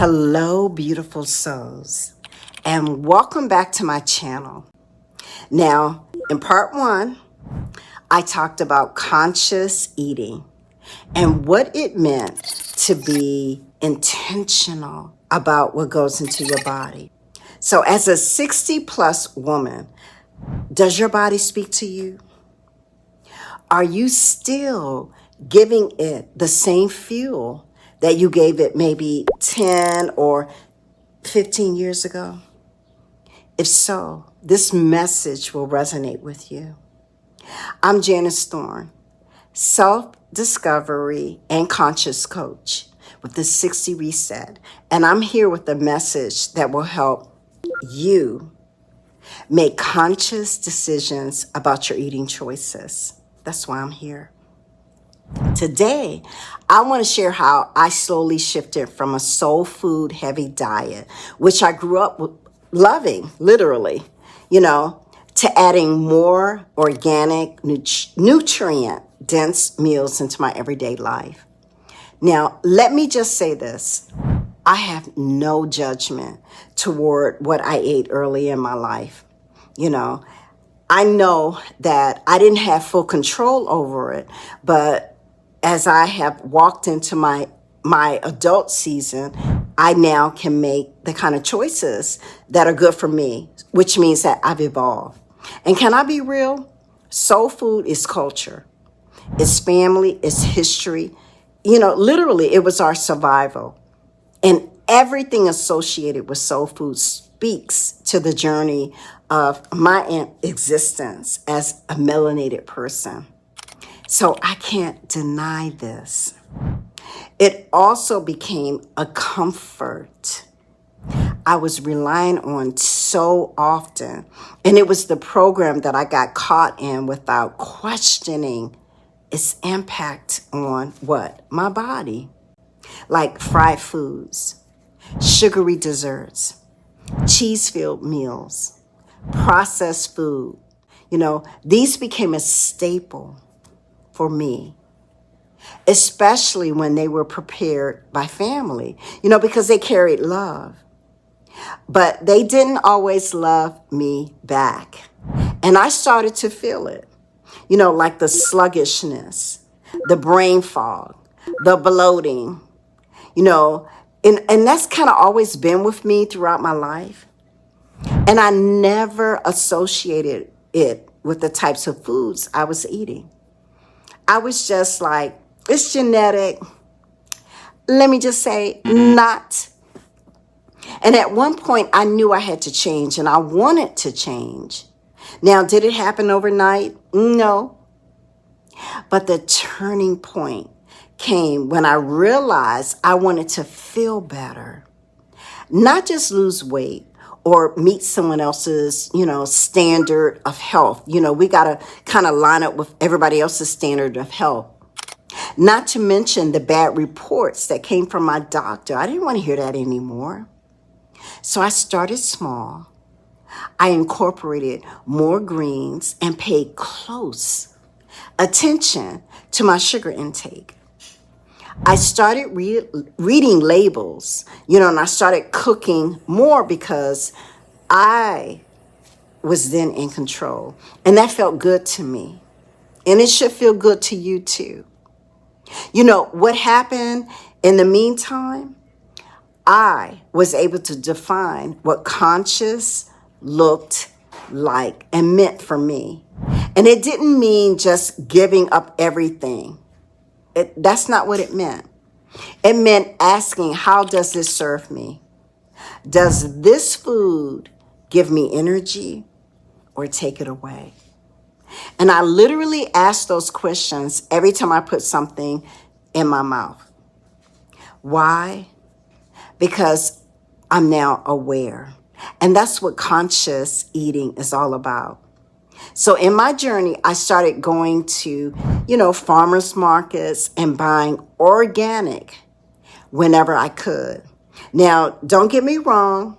Hello, beautiful souls, and welcome back to my channel. Now, in part one, I talked about conscious eating and what it meant to be intentional about what goes into your body. So, as a 60 plus woman, does your body speak to you? Are you still giving it the same fuel that you gave it maybe 10 or 15 years ago? If so, this message will resonate with you. I'm Janice Thorne, self-discovery and conscious coach with the 60 Reset, and I'm here with a message that will help you make conscious decisions about your eating choices. That's why I'm here. Today, I want to share how I slowly shifted from a soul food heavy diet, which I grew up loving, literally, to adding more organic, nutrient dense meals into my everyday life. Now, let me just say this. I have no judgment toward what I ate early in my life. I know that I didn't have full control over it, but as I have walked into my adult season, I now can make the kind of choices that are good for me, which means that I've evolved. And can I be real? Soul food is culture. It's family, it's history. Literally, it was our survival. And everything associated with soul food speaks to the journey of my existence as a melanated person. So I can't deny this. It also became a comfort I was relying on so often. And it was the program that I got caught in without questioning its impact on what? My body. Like fried foods, sugary desserts, cheese-filled meals, processed food. These became a staple for me, especially when they were prepared by family, because they carried love. But they didn't always love me back. And I started to feel it, like the sluggishness, the brain fog, the bloating, and that's kind of always been with me throughout my life. And I never associated it with the types of foods I was eating. I was just like, it's genetic. Let me just say, not. And at one point, I knew I had to change, and I wanted to change. Now, did it happen overnight? No. But the turning point came when I realized I wanted to feel better, not just lose weight or meet someone else's, standard of health. We got to kind of line up with everybody else's standard of health. Not to mention the bad reports that came from my doctor. I didn't want to hear that anymore. So I started small. I incorporated more greens and paid close attention to my sugar intake. I started reading labels, and I started cooking more because I was then in control. And that felt good to me. And it should feel good to you too. What happened in the meantime? I was able to define what conscious looked like and meant for me. And it didn't mean just giving up everything. That's not what it meant. It meant asking, how does this serve me? Does this food give me energy or take it away? And I literally asked those questions every time I put something in my mouth. Why? Because I'm now aware. And that's what conscious eating is all about. So in my journey, I started going to, farmers markets and buying organic whenever I could. Now, don't get me wrong.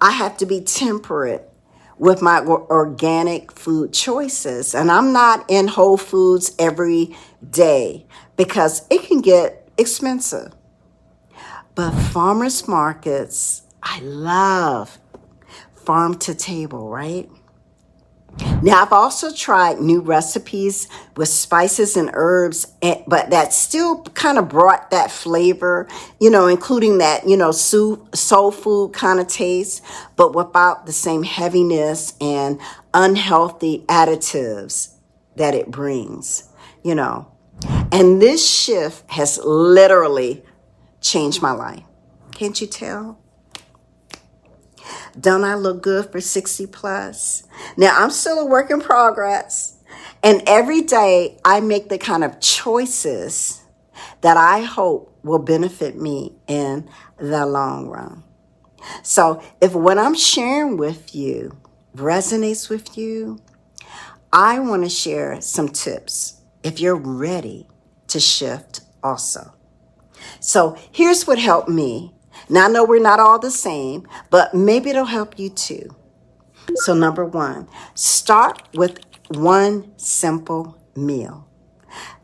I have to be temperate with my organic food choices. And I'm not in Whole Foods every day because it can get expensive. But farmers markets, I love farm to table, right? Now, I've also tried new recipes with spices and herbs, but that still kind of brought that flavor, including that, soul food kind of taste, but without the same heaviness and unhealthy additives that it brings, you know. And this shift has literally changed my life. Can't you tell? Don't I look good for 60 plus? Now, I'm still a work in progress. And every day I make the kind of choices that I hope will benefit me in the long run. So if what I'm sharing with you resonates with you, I want to share some tips if you're ready to shift also. So here's what helped me. Now, I know we're not all the same, but maybe it'll help you too. So number one, start with one simple meal.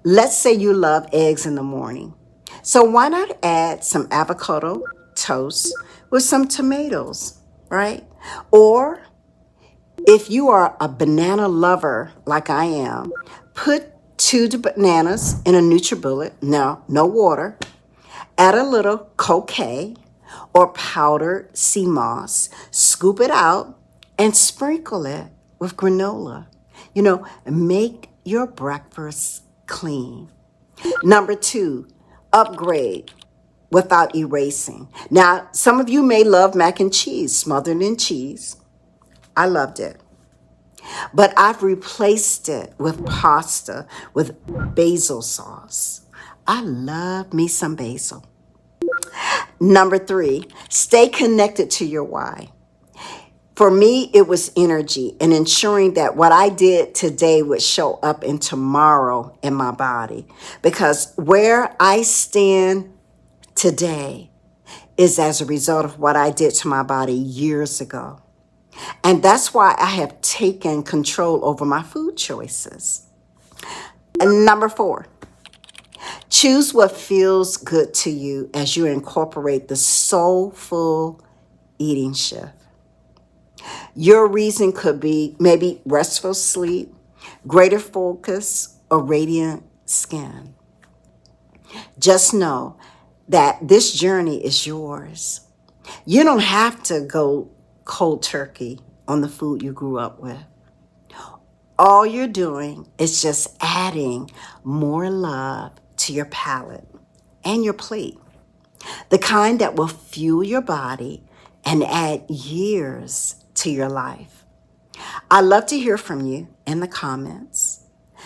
Let's say you love eggs in the morning. So why not add some avocado toast with some tomatoes, right? Or if you are a banana lover like I am, put two bananas in a NutriBullet. No water. Add a little cocoa or powdered sea moss, scoop it out, and sprinkle it with granola. Make your breakfast clean. Number two, upgrade without erasing. Now, some of you may love mac and cheese, smothered in cheese. I loved it. But I've replaced it with pasta with basil sauce. I love me some basil. Number three, stay connected to your why. For me, it was energy and ensuring that what I did today would show up in tomorrow in my body. Because where I stand today is as a result of what I did to my body years ago. And that's why I have taken control over my food choices. And number four, choose what feels good to you as you incorporate the soulful eating shift. Your reason could be maybe restful sleep, greater focus, or radiant skin. Just know that this journey is yours. You don't have to go cold turkey on the food you grew up with. All you're doing is just adding more love to your palate and your plate, the kind that will fuel your body and add years to your life. I love to hear from you in the comments.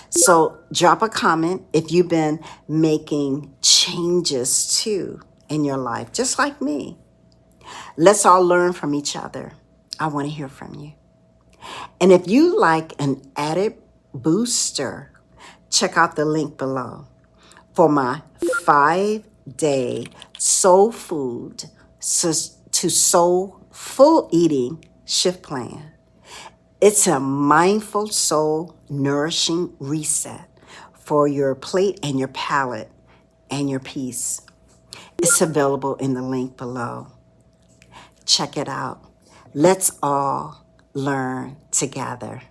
So drop a comment if you've been making changes too in your life, just like me. Let's all learn from each other. I want to hear from you. And if you like an added booster, check out the link below for my 5-day soul food to soulful eating shift plan. It's a mindful soul nourishing reset for your plate and your palate and your peace. It's available in the link below. Check it out. Let's all learn together.